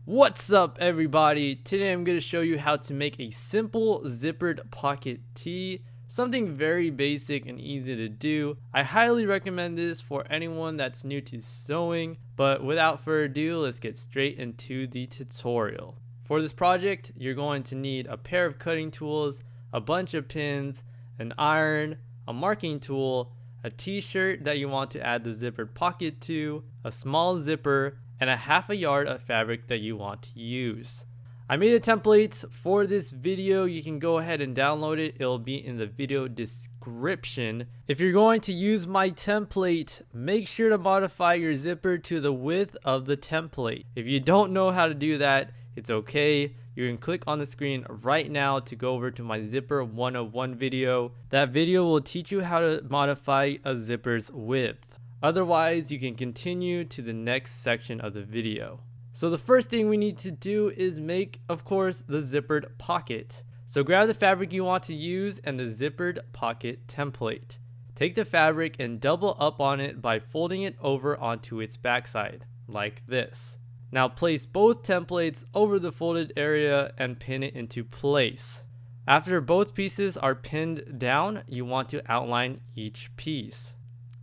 What's up everybody? Today I'm going to show you how to make a simple zippered pocket tee, something very basic and easy to do. I highly recommend this for anyone that's new to sewing, but without further ado, let's get straight into the tutorial. For this project, you're going to need a pair of cutting tools, a bunch of pins, an iron, a marking tool, a t-shirt that you want to add the zippered pocket to, a small zipper, and a half a yard of fabric that you want to use. I made a template for this video. You can go ahead and download it. It'll be in the video description. If you're going to use my template, make sure to modify your zipper to the width of the template. If you don't know how to do that, it's okay. You can click on the screen right now to go over to my zipper 101 video. That video will teach you how to modify a zipper's width. Otherwise, you can continue to the next section of the video. So the first thing we need to do is make, of course, the zippered pocket. So grab the fabric you want to use and the zippered pocket template. Take the fabric and double up on it by folding it over onto its backside, like this. Now place both templates over the folded area and pin it into place. After both pieces are pinned down, you want to outline each piece.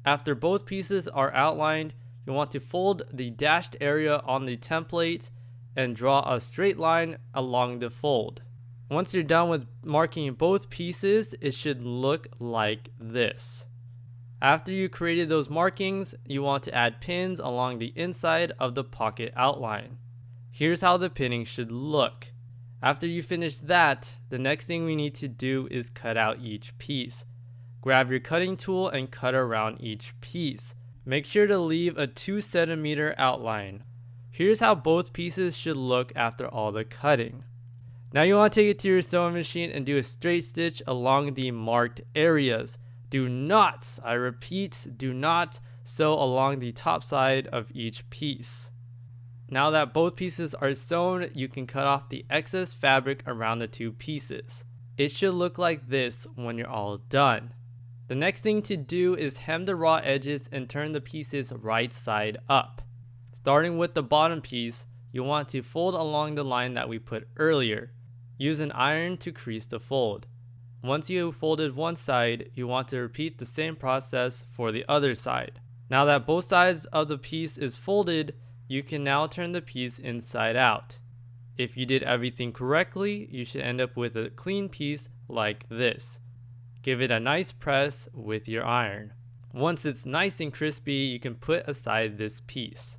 After both pieces are outlined, you want to fold the dashed area on the template and draw a straight line along the fold. Once you're done with marking both pieces, it should look like this. After you created those markings, you want to add pins along the inside of the pocket outline. Here's how the pinning should look. After you finish that, the next thing we need to do is cut out each piece. Grab your cutting tool and cut around each piece. Make sure to leave a 2 cm outline. Here's how both pieces should look after all the cutting. Now you want to take it to your sewing machine and do a straight stitch along the marked areas. Do not, I repeat, do not sew along the top side of each piece. Now that both pieces are sewn, you can cut off the excess fabric around the two pieces. It should look like this when you're all done. The next thing to do is hem the raw edges and turn the pieces right side up. Starting with the bottom piece, you want to fold along the line that we put earlier. Use an iron to crease the fold. Once you folded one side, you want to repeat the same process for the other side. Now that both sides of the piece is folded, you can now turn the piece inside out. If you did everything correctly, you should end up with a clean piece like this. Give it a nice press with your iron. Once it's nice and crispy, you can put aside this piece.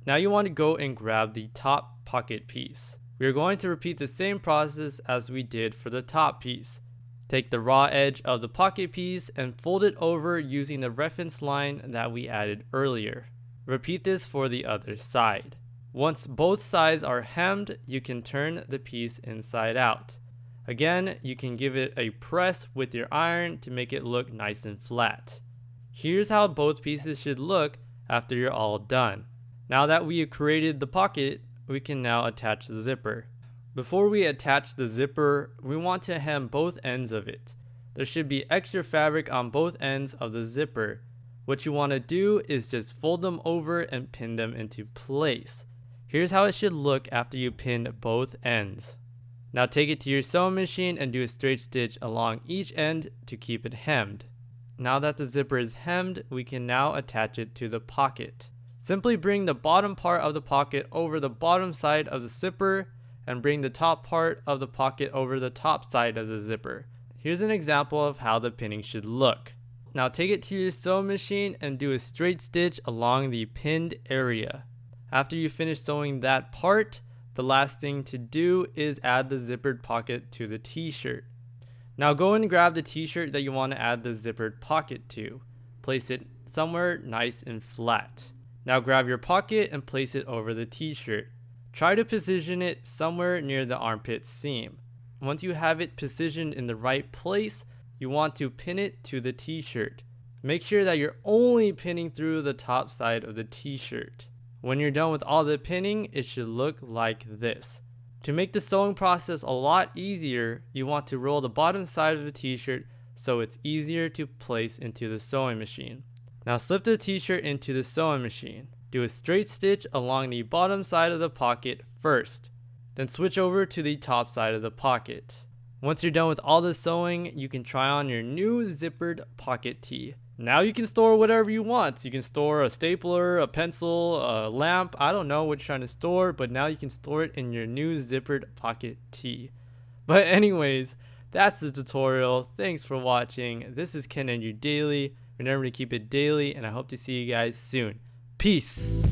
Now you want to go and grab the top pocket piece. We are going to repeat the same process as we did for the top piece. Take the raw edge of the pocket piece and fold it over using the reference line that we added earlier. Repeat this for the other side. Once both sides are hemmed, you can turn the piece inside out. Again, you can give it a press with your iron to make it look nice and flat. Here's how both pieces should look after you're all done. Now that we have created the pocket, we can now attach the zipper. Before we attach the zipper, we want to hem both ends of it. There should be extra fabric on both ends of the zipper. What you want to do is just fold them over and pin them into place. Here's how it should look after you pin both ends. Now take it to your sewing machine and do a straight stitch along each end to keep it hemmed. Now that the zipper is hemmed, we can now attach it to the pocket. Simply bring the bottom part of the pocket over the bottom side of the zipper and bring the top part of the pocket over the top side of the zipper. Here's an example of how the pinning should look. Now take it to your sewing machine and do a straight stitch along the pinned area. After you finish sewing that part, the last thing to do is add the zippered pocket to the t-shirt. Now go and grab the t-shirt that you want to add the zippered pocket to. Place it somewhere nice and flat. Now grab your pocket and place it over the t-shirt. Try to position it somewhere near the armpit seam. Once you have it positioned in the right place, you want to pin it to the t-shirt. Make sure that you're only pinning through the top side of the t-shirt. When you're done with all the pinning, it should look like this. To make the sewing process a lot easier, you want to roll the bottom side of the t-shirt so it's easier to place into the sewing machine. Now slip the t-shirt into the sewing machine. Do a straight stitch along the bottom side of the pocket first, then switch over to the top side of the pocket. Once you're done with all the sewing, you can try on your new zippered pocket tee. Now you can store whatever you want. You can store a stapler, a pencil, a lamp. I don't know what you're trying to store, but now you can store it in your new zippered pocket tee. But anyways, that's the tutorial. Thanks for watching. This is KAD Daily. Remember to keep it daily, and I hope to see you guys soon. Peace.